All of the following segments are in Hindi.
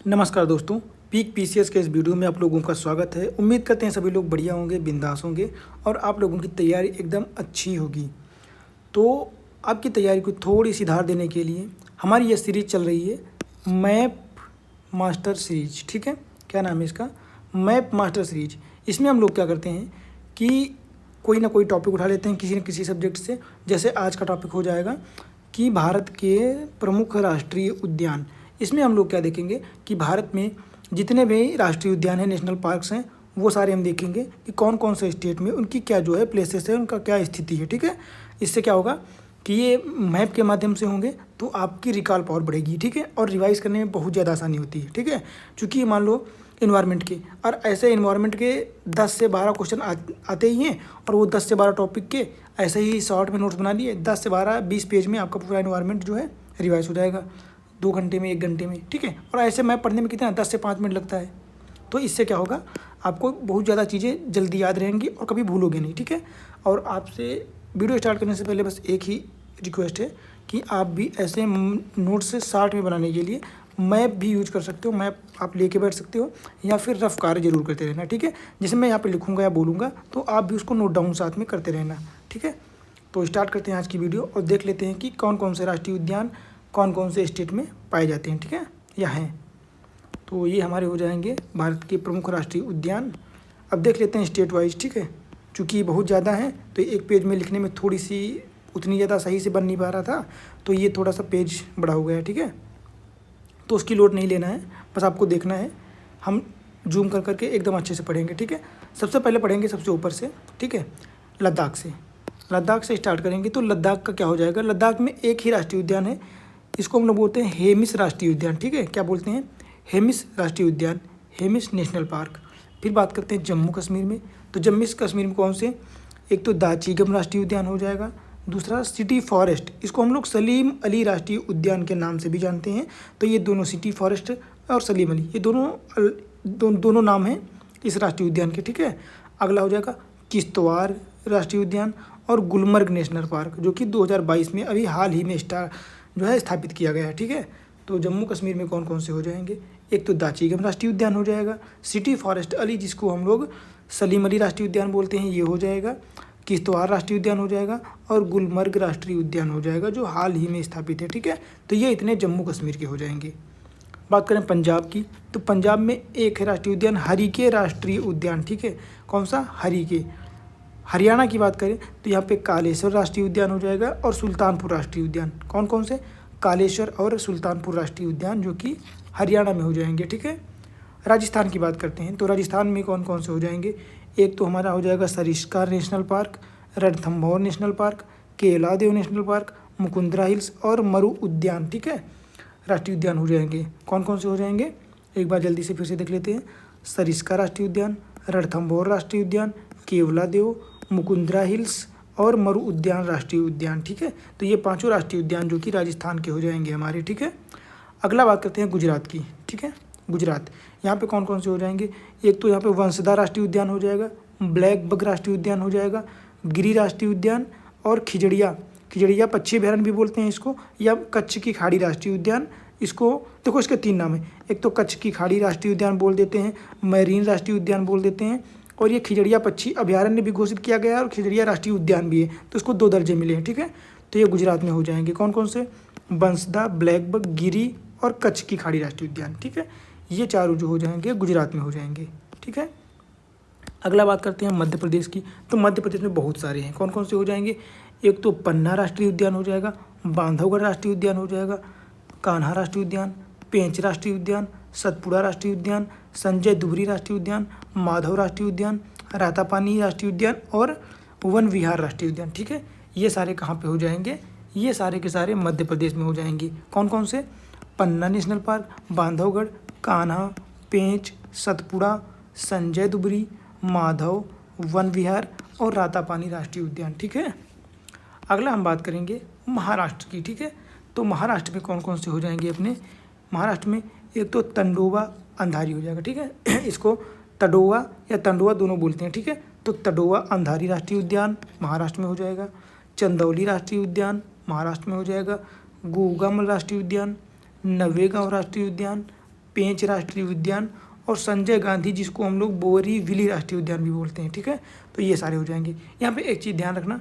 नमस्कार दोस्तों, पीक पीसीएस के इस वीडियो में आप लोगों का स्वागत है। उम्मीद करते हैं सभी लोग बढ़िया होंगे, बिंदास होंगे और आप लोगों की तैयारी एकदम अच्छी होगी। तो आपकी तैयारी को थोड़ी सी धार देने के लिए हमारी ये सीरीज़ चल रही है, मैप मास्टर सीरीज। ठीक है, क्या नाम है इसका? Map master series. इसमें हम लोग क्या करते हैं कि कोई ना कोई टॉपिक उठा लेते हैं किसी न किसी सब्जेक्ट से। जैसे आज का टॉपिक हो जाएगा कि भारत के प्रमुख राष्ट्रीय उद्यान। इसमें हम लोग क्या देखेंगे कि भारत में जितने भी राष्ट्रीय उद्यान हैं, नेशनल पार्क्स हैं, वो सारे हम देखेंगे कि कौन कौन से स्टेट में उनकी क्या जो है प्लेसेस है, उनका क्या स्थिति है। ठीक है, इससे क्या होगा कि ये मैप के माध्यम से होंगे तो आपकी रिकॉल पावर बढ़ेगी। ठीक है, और रिवाइज करने में बहुत ज़्यादा आसानी होती है। ठीक है, चूँकि मान लो इन्वायरमेंट के और ऐसे इन्वायरमेंट के 10 से 12 क्वेश्चन आते ही हैं, और वो 10 से 12 टॉपिक के ऐसे ही शॉर्ट में नोट्स बना लिए, 10 से 12 20 पेज में आपका पूरा इन्वायरमेंट जो है रिवाइज हो जाएगा 2 घंटे में, 1 घंटे में। ठीक है, और ऐसे मैप पढ़ने में कितना 10 से 5 मिनट लगता है। तो इससे क्या होगा, आपको बहुत ज़्यादा चीज़ें जल्दी याद रहेंगी और कभी भूलोगे नहीं। ठीक है, और आपसे वीडियो स्टार्ट करने से पहले बस एक ही रिक्वेस्ट है कि आप भी ऐसे नोट्स से शॉर्ट में बनाने के लिए मैप भी यूज कर सकते हो। मैप आप लेके बैठ सकते हो या फिर रफ कार्य जरूर करते रहना। ठीक है, जैसे मैं यहाँ पे लिखूँगा या बोलूँगा तो आप भी उसको नोट डाउन साथ में करते रहना। ठीक है, तो स्टार्ट करते हैं आज की वीडियो और देख लेते हैं कि कौन कौन से राष्ट्रीय उद्यान कौन कौन से स्टेट में पाए जाते हैं। ठीक है, या हैं। तो ये हमारे हो जाएंगे भारत के प्रमुख राष्ट्रीय उद्यान। अब देख लेते हैं स्टेट वाइज। ठीक है, चूँकि बहुत ज़्यादा हैं तो एक पेज में लिखने में थोड़ी सी उतनी ज़्यादा सही से बन नहीं पा रहा था, तो ये थोड़ा सा पेज बड़ा हो गया है। ठीक है, तो उसकी लोड नहीं लेना है, बस आपको देखना है। हम जूम कर करके एकदम अच्छे से पढ़ेंगे। ठीक है, सबसे पहले पढ़ेंगे सबसे ऊपर से। ठीक है, लद्दाख से। लद्दाख से स्टार्ट करेंगे तो लद्दाख का क्या हो जाएगा, लद्दाख में एक ही राष्ट्रीय उद्यान है, इसको हम लोग बोलते हैं हेमिस राष्ट्रीय उद्यान। ठीक है, क्या बोलते हैं? हेमिस राष्ट्रीय उद्यान, हेमिस नेशनल पार्क। फिर बात करते हैं जम्मू कश्मीर में, तो जम्मू कश्मीर में कौन से? एक तो दाचीगम राष्ट्रीय उद्यान हो जाएगा, दूसरा सिटी फॉरेस्ट, इसको हम लोग सलीम अली राष्ट्रीय उद्यान के नाम से भी जानते हैं। तो ये दोनों सिटी फॉरेस्ट और सलीम अली, ये दोनों नाम हैं इस राष्ट्रीय उद्यान के। ठीक है, अगला हो जाएगा किश्तवाड़ राष्ट्रीय उद्यान और गुलमर्ग नेशनल पार्क, जो कि 2022 में अभी हाल ही में स्थापित किया गया है। ठीक है, तो जम्मू कश्मीर में कौन कौन से हो जाएंगे? एक तो दाचीगम राष्ट्रीय उद्यान हो जाएगा, सिटी फॉरेस्ट अली जिसको हम लोग सलीम अली राष्ट्रीय उद्यान बोलते हैं ये हो जाएगा, किश्तवाड़ राष्ट्रीय उद्यान हो जाएगा और गुलमर्ग राष्ट्रीय उद्यान हो जाएगा जो हाल ही में स्थापित है। ठीक है, तो ये इतने जम्मू कश्मीर के हो जाएंगे। बात करें पंजाब की, तो पंजाब में एक है राष्ट्रीय उद्यान हरीके राष्ट्रीय उद्यान। ठीक है, कौन सा? हरीके। हरियाणा की बात करें तो यहाँ पे कालेश्वर राष्ट्रीय उद्यान हो जाएगा और सुल्तानपुर राष्ट्रीय उद्यान। कौन कौन से? कालेश्वर और सुल्तानपुर राष्ट्रीय उद्यान जो कि हरियाणा में हो जाएंगे। ठीक है, राजस्थान की बात करते हैं तो राजस्थान में कौन कौन से हो जाएंगे? एक तो हमारा हो जाएगा Sariska national park, Ranthambore national park, Keladeo national park, Mukundra hills और मरु उद्यान। ठीक है, राष्ट्रीय उद्यान हो जाएंगे। कौन कौन से हो जाएंगे एक बार जल्दी से फिर से देख लेते हैं। सरिस्का राष्ट्रीय उद्यान, रणथंभौर राष्ट्रीय उद्यान, केवलादेव, मुकुंदरा हिल्स और मरु उद्यान राष्ट्रीय उद्यान। ठीक है, तो ये पांचों राष्ट्रीय उद्यान जो कि राजस्थान के हो जाएंगे हमारे। ठीक है, अगला बात करते हैं गुजरात की। ठीक है, गुजरात, यहाँ पे कौन कौन से हो जाएंगे? एक तो यहाँ पे वंसदा राष्ट्रीय उद्यान हो जाएगा, ब्लैक बग राष्ट्रीय उद्यान हो जाएगा, गिरी राष्ट्रीय उद्यान और खिजड़िया पक्षी अभ्यारण्य भी बोलते हैं इसको, या कच्छ की खाड़ी राष्ट्रीय उद्यान। इसको देखो, इसके 3 नाम है, एक तो कच्छ की खाड़ी राष्ट्रीय उद्यान बोल देते हैं, मैरीन राष्ट्रीय उद्यान बोल देते हैं, और ये खिजड़िया पक्षी अभ्यारण्य भी घोषित किया गया है और खिजड़िया राष्ट्रीय उद्यान भी है, तो इसको 2 दर्जे मिले हैं। ठीक है, तो ये गुजरात में हो जाएंगे। कौन कौन से? बंसदा, ब्लैक बग, गिरी और कच्छ की खाड़ी राष्ट्रीय उद्यान। ठीक है, ये चारों जो हो जाएंगे गुजरात में हो जाएंगे। ठीक है, अगला बात करते हैं मध्य प्रदेश की, तो मध्य प्रदेश में बहुत सारे हैं। कौन कौन से हो जाएंगे? एक तो पन्ना राष्ट्रीय उद्यान हो जाएगा, बांधवगढ़ राष्ट्रीय उद्यान हो जाएगा, कान्हा राष्ट्रीय उद्यान, पेंच राष्ट्रीय उद्यान, सतपुड़ा राष्ट्रीय उद्यान, संजय दुबरी राष्ट्रीय उद्यान, माधव राष्ट्रीय उद्यान, रातापानी राष्ट्रीय उद्यान और वन विहार राष्ट्रीय उद्यान। ठीक है, ये सारे कहाँ पे हो जाएंगे? ये सारे के सारे मध्य प्रदेश में हो जाएंगे। कौन कौन से? पन्ना नेशनल पार्क, बांधवगढ़, कान्हा, पेंच, सतपुड़ा, संजय दुबरी, माधव, वन विहार और रातापानी राष्ट्रीय उद्यान। ठीक है, अगला हम बात करेंगे महाराष्ट्र की। ठीक है, तो महाराष्ट्र में कौन कौन से हो जाएंगे अपने? महाराष्ट्र में एक तो तंडोवा अंधारी हो जाएगा। ठीक है, इसको तडोवा या तंडोवा दोनों बोलते हैं। ठीक है, तो तडोवा अंधारी राष्ट्रीय उद्यान महाराष्ट्र में हो जाएगा, चंदौली राष्ट्रीय उद्यान महाराष्ट्र में हो जाएगा, गुगम राष्ट्रीय उद्यान, नवेगांव राष्ट्रीय उद्यान, पेंच राष्ट्रीय उद्यान और संजय गांधी जिसको हम लोग बोरीवली राष्ट्रीय उद्यान भी बोलते हैं, ठीक है। तो ये सारे हो जाएंगे। यहाँ पे एक चीज़ ध्यान रखना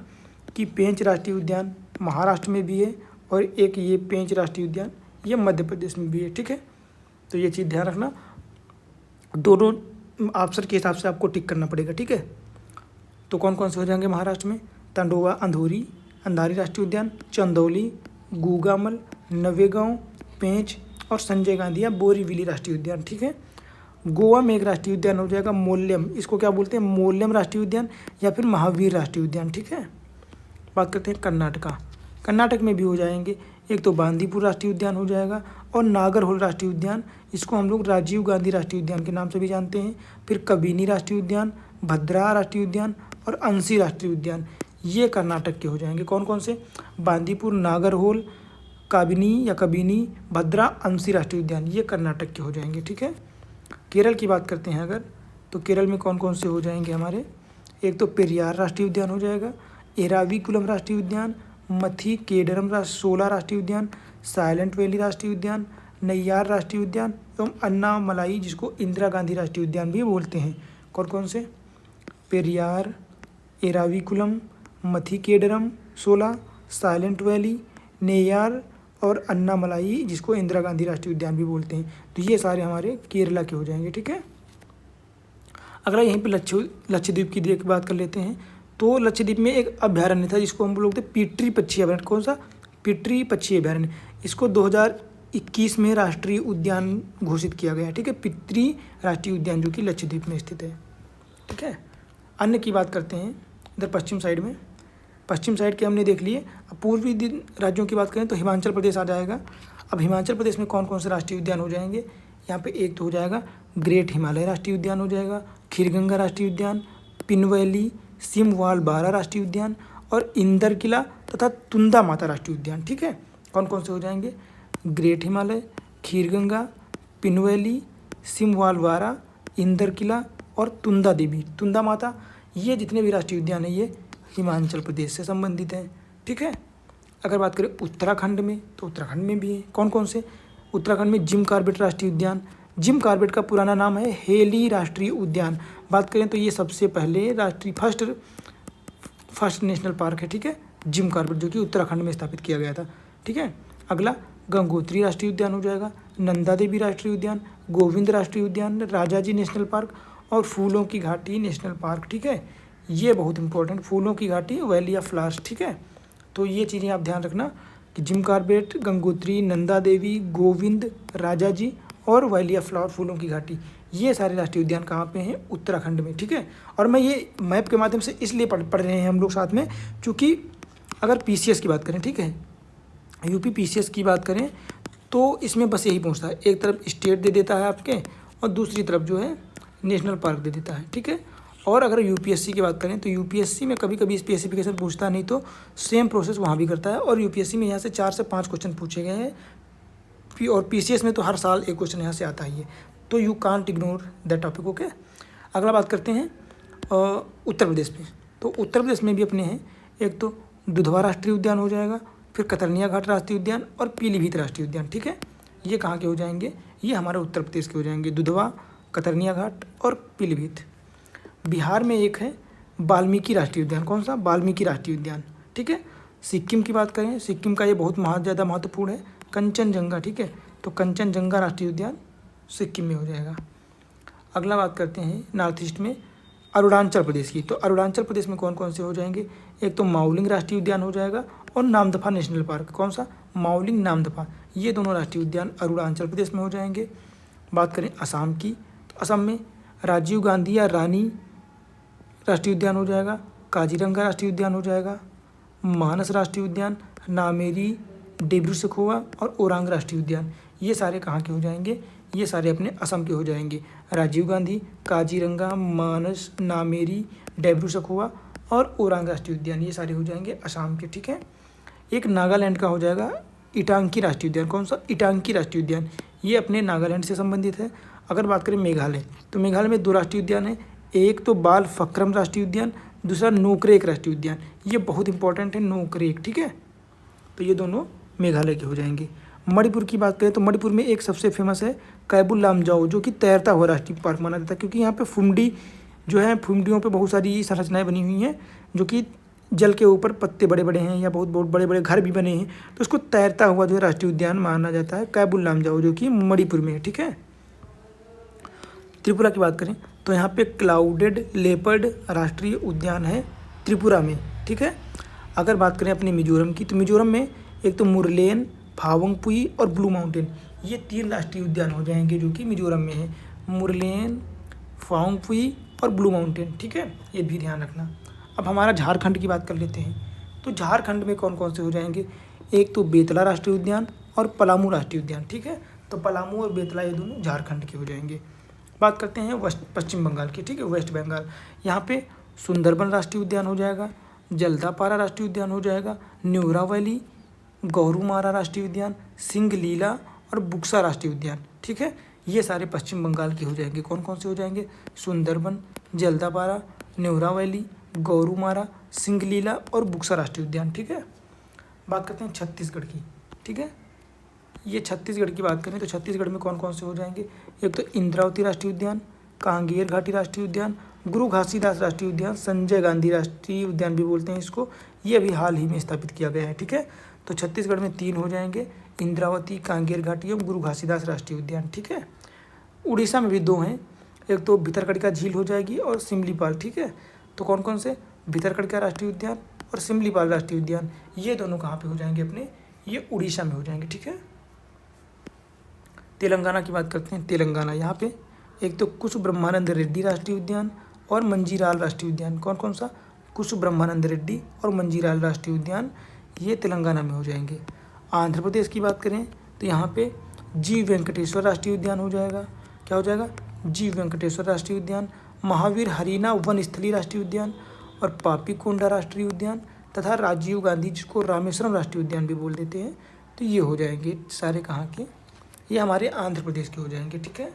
कि पेंच राष्ट्रीय उद्यान महाराष्ट्र में भी है और एक ये पेंच राष्ट्रीय उद्यान ये मध्य प्रदेश में भी है, ठीक है। तो ये चीज़ ध्यान रखना, दोनों ऑप्शन के हिसाब से आपको टिक करना पड़ेगा, ठीक है। तो कौन कौन से हो जाएंगे महाराष्ट्र में? तंडोवा अंधूरी अंधारी राष्ट्रीय उद्यान, चंदौली, गूगामल, नवेगांव, पेंच और संजय गांधी या बोरीवली राष्ट्रीय उद्यान, ठीक है। गोवा में एक राष्ट्रीय उद्यान हो जाएगा मोल्यम, इसको क्या बोलते हैं? मोल्यम राष्ट्रीय उद्यान या फिर महावीर राष्ट्रीय उद्यान, ठीक है। बात करते हैं कर्नाटका। कर्नाटक में भी हो जाएंगे, एक तो बांदीपुर राष्ट्रीय उद्यान हो जाएगा और नागरहोल राष्ट्रीय उद्यान, इसको हम लोग राजीव गांधी राष्ट्रीय उद्यान के नाम से भी जानते हैं। फिर कबिनी राष्ट्रीय उद्यान, भद्रा राष्ट्रीय उद्यान और अंसी राष्ट्रीय उद्यान, ये कर्नाटक के हो जाएंगे। कौन कौन से? बांदीपुर, नागरहोल, कबिनी या कबिनी, भद्रा, अंसी राष्ट्रीय उद्यान, ये कर्नाटक के हो जाएंगे, ठीक है। केरल की बात करते हैं अगर, तो केरल में कौन कौन से हो जाएंगे हमारे? एक तो पेरियार राष्ट्रीय उद्यान हो जाएगा, एराविकुलम राष्ट्रीय उद्यान, मथीकेडरम 16 राष्ट्रीय उद्यान, साइलेंट वैली राष्ट्रीय उद्यान, नैयार राष्ट्रीय उद्यान एवं अन्नामलाई जिसको इंदिरा गांधी राष्ट्रीय उद्यान भी बोलते हैं। कौन कौन से? पेरियार, एराविकुलम, मथीकेडरम 16, साइलेंट वैली, नेयार और अन्नामलाई जिसको इंदिरा गांधी राष्ट्रीय उद्यान भी बोलते हैं। तो ये सारे हमारे केरला के हो जाएंगे, ठीक है। अगला यहीं पे लक्षद्वीप की बात कर लेते हैं। तो लक्षद्वीप में एक अभ्यारण्य था जिसको हम बोलते हैं पिटरी पक्षी अभ्यारण्य। कौन सा? पिटरी पक्षी अभ्यारण्य। इसको 2021 में राष्ट्रीय उद्यान घोषित किया गया है, ठीक है। पिटरी राष्ट्रीय उद्यान जो कि लक्षद्वीप में स्थित है, ठीक है। अन्य की बात करते हैं इधर पश्चिम साइड में। पश्चिम साइड के हमने देख लिए। अब पूर्वी दिन राज्यों की बात करें तो हिमाचल प्रदेश आ जाएगा। अब हिमाचल प्रदेश में कौन कौन से राष्ट्रीय उद्यान हो जाएंगे? यहाँ पे एक तो हो जाएगा ग्रेट हिमालय राष्ट्रीय उद्यान हो जाएगा, खीरगंगा राष्ट्रीय उद्यान, पिन वैली, सिमवाल बारा राष्ट्रीय उद्यान और इंदर किला तथा तुंदा माता राष्ट्रीय उद्यान, ठीक है। कौन कौन से हो जाएंगे? Great Himalaya, Kheerganga, Pin valley, Simbalbara, Inder किला और तुंदा देवी, तुंदा माता, ये जितने भी राष्ट्रीय उद्यान हैं ये हिमाचल प्रदेश से संबंधित हैं, ठीक है। अगर बात करें उत्तराखंड में तो उत्तराखंड में भी है। कौन कौन से? उत्तराखंड में जिम कॉर्बेट राष्ट्रीय उद्यान, जिम कॉर्बेट का पुराना नाम है हेली राष्ट्रीय उद्यान। बात करें तो ये सबसे पहले फर्स्ट नेशनल पार्क है, ठीक है, जिम कॉर्बेट, जो कि उत्तराखंड में स्थापित किया गया था, ठीक है। अगला गंगोत्री राष्ट्रीय उद्यान हो जाएगा, नंदा देवी राष्ट्रीय उद्यान, गोविंद राष्ट्रीय उद्यान, राजाजी नेशनल पार्क और फूलों की घाटी नेशनल पार्क, ठीक है। ये बहुत इंपॉर्टेंट, फूलों की घाटी, वैली ऑफ फ्लावर्स, ठीक है। तो ये चीज़ें आप ध्यान रखना कि जिम कॉर्बेट, गंगोत्री, नंदा देवी, गोविंद, राजाजी और वैली ऑफ फ्लावर, फूलों की घाटी, ये सारे राष्ट्रीय उद्यान कहाँ पे हैं? उत्तराखंड में, ठीक है। और मैं ये मैप के माध्यम से इसलिए पढ़ रहे हैं हम लोग साथ में, क्योंकि अगर पीसीएस की बात करें, ठीक है, यूपी पीसीएस की बात करें तो इसमें बस यही पूछता है, एक तरफ स्टेट दे देता है आपके और दूसरी तरफ जो है नेशनल पार्क दे देता है, ठीक है। और अगर यूपीएससी की बात करें तो यूपीएससी में कभी कभी स्पेसिफिकेशन पूछता नहीं, तो सेम प्रोसेस वहाँ भी करता है। और यूपीएससी में यहाँ से 4 से 5 क्वेश्चन पूछे गए हैं और पीसीएस में तो हर साल एक क्वेश्चन यहाँ से आता ही है, तो you can't ignore that topic, okay. अगला बात करते हैं उत्तर प्रदेश में। तो उत्तर प्रदेश में भी अपने हैं, एक तो दुधवा राष्ट्रीय उद्यान हो जाएगा, फिर कतरनिया घाट राष्ट्रीय उद्यान और पीलीभीत राष्ट्रीय उद्यान, ठीक है। ये कहाँ के हो जाएंगे? ये हमारे उत्तर प्रदेश के हो जाएंगे, दुधवा, कतरनिया घाट और पीलीभीत। बिहार में एक है वाल्मीकि राष्ट्रीय उद्यान। कौन सा? वाल्मीकि राष्ट्रीय उद्यान, ठीक है। सिक्किम की बात करें, सिक्किम का ये बहुत ज़्यादा महत्वपूर्ण है, कंचनजंगा, ठीक है। तो कंचनजंगा राष्ट्रीय उद्यान सिक्किम में हो जाएगा। अगला बात करते हैं नॉर्थ ईस्ट में अरुणाचल प्रदेश की। तो अरुणाचल प्रदेश में कौन कौन से हो जाएंगे? एक तो माउलिंग राष्ट्रीय उद्यान हो जाएगा और नामदफा नेशनल पार्क। कौन सा? माउलिंग, नामदफा, ये दोनों राष्ट्रीय उद्यान अरुणाचल प्रदेश में हो जाएंगे। बात करें असम की, तो असम में राजीव गांधी या रानी राष्ट्रीय उद्यान हो जाएगा, काजीरंगा राष्ट्रीय उद्यान हो जाएगा, मानस राष्ट्रीय उद्यान, नामेरी, डिब्रू सखोवा और ओरांग राष्ट्रीय उद्यान, ये सारे कहाँ के हो जाएंगे? ये सारे अपने असम के हो जाएंगे। राजीव गांधी, काजीरंगा, मानस, नामेरी, डिब्रू सखोवा और ओरांग राष्ट्रीय उद्यान, ये सारे हो जाएंगे असम के, ठीक है। एक नागालैंड का हो जाएगा इटांकी राष्ट्रीय उद्यान। कौन सा? इटांकी राष्ट्रीय उद्यान, ये अपने नागालैंड से संबंधित है। अगर बात करें मेघालय, तो मेघालय में 2 राष्ट्रीय उद्यान है, एक तो बाल फक्रम राष्ट्रीय उद्यान, दूसरा नोकरेक राष्ट्रीय उद्यान, ये बहुत इंपॉर्टेंट है, नोकरेक, ठीक है। तो ये दोनों मेघालय के हो जाएंगे। मणिपुर की बात करें तो मणिपुर में एक सबसे फेमस है कैबुल लामजाओ, जो कि तैरता हुआ राष्ट्रीय पार्क माना जाता है, क्योंकि यहाँ पे फुंडी जो है, फुंडियों पे बहुत सारी संरचनाएं बनी हुई हैं जो कि जल के ऊपर पत्ते बड़े बड़े हैं या बहुत बहुत बड़े बड़े घर भी बने हैं, तो उसको तैरता हुआ जो है राष्ट्रीय उद्यान माना जाता है कैबुल लामजाओ, जो कि मणिपुर में है। ठीक है। त्रिपुरा की बात करें तो यहाँ पे क्लाउडेड लेपर्ड राष्ट्रीय उद्यान है त्रिपुरा में। ठीक है। अगर बात करें अपने मिजोरम की, तो मिजोरम में एक तो मुरलेन, फावंगपुई और ब्लू माउंटेन, ये 3 राष्ट्रीय उद्यान हो जाएंगे जो कि मिजोरम में है। मुरलेन, फावंगपुई और ब्लू माउंटेन। ठीक है, ये भी ध्यान रखना। अब हमारा झारखंड की बात कर लेते हैं। तो झारखंड में कौन कौन से हो जाएंगे, एक तो बेतला राष्ट्रीय उद्यान और पलामू राष्ट्रीय उद्यान। ठीक है, तो पलामू और बेतला ये दोनों झारखंड के हो जाएंगे। बात करते हैं पश्चिम बंगाल की। ठीक है, वेस्ट बंगाल, यहाँ पे सुंदरबन राष्ट्रीय उद्यान हो जाएगा, जल्दापारा राष्ट्रीय उद्यान हो जाएगा, न्यूरा वैली, गौरुमारा राष्ट्रीय उद्यान, सिंगलीला और बुक्सा राष्ट्रीय उद्यान। ठीक है, ये सारे पश्चिम बंगाल के हो जाएंगे। कौन कौन से हो जाएंगे, सुंदरबन, जल्दापारा, न्यूरा वैली, गौरुमारा, सिंगलीला और बुक्सा राष्ट्रीय उद्यान। ठीक है। बात करते हैं छत्तीसगढ़ की। ठीक है, ये छत्तीसगढ़ की बात करें तो छत्तीसगढ़ में कौन कौन से हो जाएंगे, एक तो इंद्रावती राष्ट्रीय उद्यान, कांगेर घाटी राष्ट्रीय उद्यान, गुरु घासीदास राष्ट्रीय उद्यान, संजय गांधी राष्ट्रीय उद्यान भी बोलते हैं इसको, ये अभी हाल ही में स्थापित किया गया है। ठीक है, तो छत्तीसगढ़ में 3 हो जाएंगे, इंद्रावती, कांगेर घाटी और गुरु घासीदास राष्ट्रीय उद्यान। ठीक है। उड़ीसा में भी 2 हैं, एक तो भितरकनिका झील हो जाएगी और सिमलीपाल। ठीक है, तो कौन कौन से, भितरकनिका राष्ट्रीय उद्यान और सिमलीपाल राष्ट्रीय उद्यान, ये दोनों कहाँ पे हो जाएंगे अपने, ये उड़ीसा में हो जाएंगे। ठीक है। तेलंगाना की बात करते हैं। तेलंगाना, यहाँ पे एक तो कुश ब्रह्मानंद रेड्डी राष्ट्रीय उद्यान और मंजीराल राष्ट्रीय उद्यान। कौन कौन सा, कुश ब्रह्मानंद रेड्डी और मंजीराल राष्ट्रीय उद्यान, ये तेलंगाना में हो जाएंगे। आंध्र प्रदेश की बात करें तो यहाँ पे जी वेंकटेश्वर राष्ट्रीय उद्यान हो जाएगा। क्या हो जाएगा, जी वेंकटेश्वर राष्ट्रीय उद्यान, महावीर हरीना वन स्थली राष्ट्रीय उद्यान और पापीकोंडा राष्ट्रीय उद्यान तथा राजीव गांधी, जिसको रामेश्वरम राष्ट्रीय उद्यान भी बोल देते हैं, तो ये हो जाएंगे सारे कहाँ के, ये हमारे आंध्र प्रदेश के हो जाएंगे। ठीक है।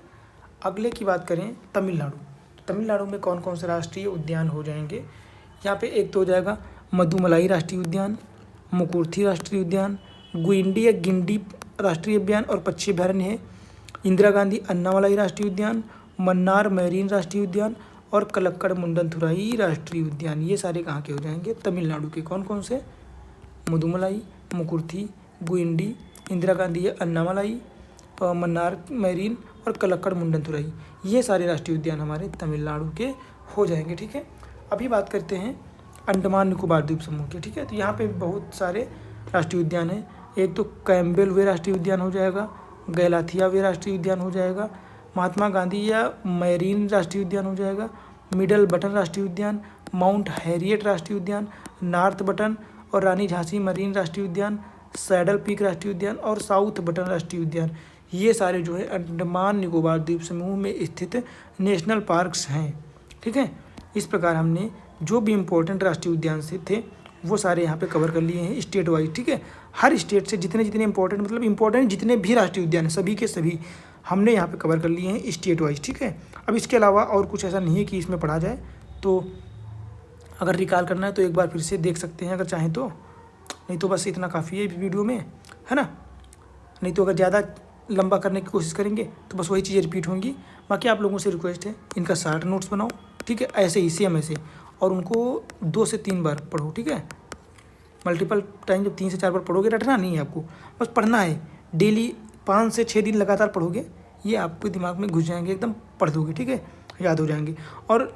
अगले की बात करें तमिलनाडु, तो तमिलनाडु में कौन कौन से राष्ट्रीय उद्यान हो जाएंगे, यहाँ पे एक तो हो जाएगा मधुमलाई राष्ट्रीय उद्यान, मुकुर्थी राष्ट्रीय उद्यान, गुइंडी या गिंडी राष्ट्रीय उद्यान और पक्षी अभयारण्य है, इंदिरा गांधी अन्नामलाई राष्ट्रीय उद्यान, मन्नार मैरीन राष्ट्रीय उद्यान और कलक्कड़ मुंडनथुराई राष्ट्रीय उद्यान। ये सारे कहाँ के हो जाएंगे, तमिलनाडु के। कौन कौन से, मुदुमलाई, मुकुर्थी, गुइंडी, इंदिरा गांधी अन्नामलाई, मन्नार मैरीन और कलक्कड़ मुंडनथुराई, ये सारे राष्ट्रीय उद्यान हमारे तमिलनाडु के हो जाएंगे। ठीक है। अभी बात करते हैं अंडमान निकोबार द्वीप समूह के। ठीक है, तो यहाँ पे बहुत सारे राष्ट्रीय उद्यान हैं, एक तो कैम्बेल वे राष्ट्रीय उद्यान हो जाएगा, गैलाथिया वे राष्ट्रीय उद्यान हो जाएगा, महात्मा गांधी या मैरीन राष्ट्रीय उद्यान हो जाएगा, मिडल बटन राष्ट्रीय उद्यान, माउंट हैरियट राष्ट्रीय उद्यान, नॉर्थ बटन और रानी झांसी मरीन राष्ट्रीय उद्यान, सैडल पीक राष्ट्रीय उद्यान और साउथ बटन राष्ट्रीय उद्यान, ये सारे जो है अंडमान निकोबार द्वीप समूह में स्थित नेशनल पार्क्स हैं। ठीक है, इस प्रकार हमने जो भी इम्पोर्टेंट राष्ट्रीय उद्यान से थे वो सारे यहाँ पे कवर कर लिए हैं स्टेट वाइज। ठीक है, हर स्टेट से जितने जितने इंपॉर्टेंट, मतलब इंपॉर्टेंट जितने भी राष्ट्रीय उद्यान हैं सभी के सभी हमने यहाँ पे कवर कर लिए हैं स्टेट वाइज। ठीक है, अब इसके अलावा और कुछ ऐसा नहीं है कि इसमें पढ़ा जाए, तो अगर रिकॉल करना है तो एक बार फिर से देख सकते हैं अगर चाहें तो, नहीं तो बस इतना काफ़ी है वीडियो में, है ना। नहीं तो अगर ज़्यादा लंबा करने की कोशिश करेंगे तो बस वही चीज़ें रिपीट होंगी। बाकी आप लोगों से रिक्वेस्ट है, इनका शार्ट नोट्स बनाओ। ठीक है, ऐसे ही सेम ऐसे, और उनको 2 से 3 बार पढ़ो। ठीक है, मल्टीपल टाइम जब 3 से 4 बार पढ़ोगे, रटना नहीं है आपको, बस पढ़ना है। डेली 5 से 6 दिन लगातार पढ़ोगे, ये आपके दिमाग में घुस जाएंगे, एकदम पढ़ दोगे। ठीक है, याद हो जाएंगे। और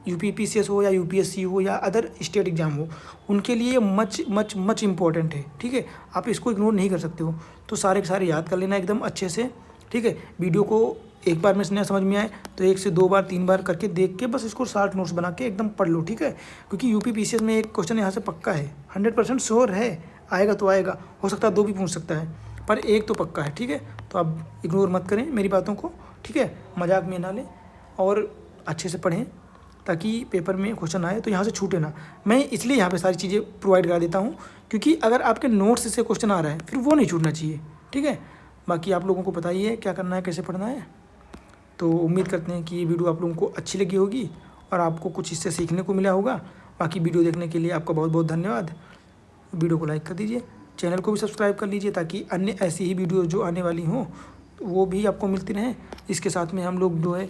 यूपीपीसीएस हो या यूपीएससी हो या अदर स्टेट एग्जाम हो, उनके लिए मच मच मच इम्पॉर्टेंट है। ठीक है, आप इसको इग्नोर नहीं कर सकते हो, तो सारे के सारे याद कर लेना एकदम अच्छे से। ठीक है, वीडियो को एक बार में न समझ में आए तो 1 से 2 बार 3 बार करके देख के बस इसको शार्ट नोट्स बना के एकदम पढ़ लो। ठीक है, क्योंकि यूपीपीसीएस में एक क्वेश्चन यहाँ से पक्का है, 100% श्योर है, आएगा तो आएगा, हो सकता है 2 भी पूछ सकता है, पर एक तो पक्का है। ठीक है, तो आप इग्नोर मत करें मेरी बातों को। ठीक है, मजाक में ना लें और अच्छे से पढ़ें ताकि पेपर में क्वेश्चन आए तो यहाँ से छूटे ना। मैं इसलिए यहाँ पे सारी चीज़ें प्रोवाइड करा देता हूँ, क्योंकि अगर आपके नोट्स से क्वेश्चन आ रहा है फिर वो नहीं छूटना चाहिए। ठीक है, बाकी आप लोगों को पता ही है क्या करना है, कैसे पढ़ना है। तो उम्मीद करते हैं कि ये वीडियो आप लोगों को अच्छी लगी होगी और आपको कुछ इससे सीखने को मिला होगा। बाकी वीडियो देखने के लिए आपका बहुत बहुत धन्यवाद। वीडियो को लाइक कर दीजिए, चैनल को भी सब्सक्राइब कर लीजिए ताकि अन्य ऐसी ही वीडियो जो आने वाली हों वो भी आपको मिलती रहें। इसके साथ में हम लोग जो है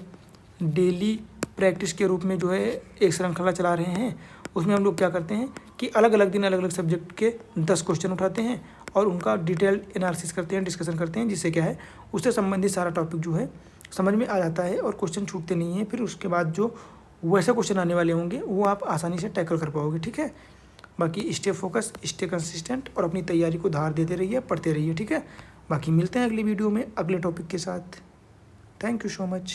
डेली प्रैक्टिस के रूप में जो है एक श्रृंखला चला रहे हैं। उसमें हम लोग क्या करते हैं कि अलग अलग दिन अलग अलग सब्जेक्ट के 10 क्वेश्चन उठाते हैं और उनका डिटेल्ड एनालिसिस करते हैं, डिस्कशन करते हैं, जिससे क्या है उससे संबंधित सारा टॉपिक जो है समझ में आ जाता है और क्वेश्चन छूटते नहीं हैं। फिर उसके बाद जो वैसे क्वेश्चन आने वाले होंगे वो आप आसानी से टैकल कर पाओगे। ठीक है, बाकी स्टे फोकस, स्टे कंसिस्टेंट और अपनी तैयारी को धार देते रहिए, पढ़ते रहिए। ठीक है, बाकी मिलते हैं अगली वीडियो में अगले टॉपिक के साथ। Thank you so much.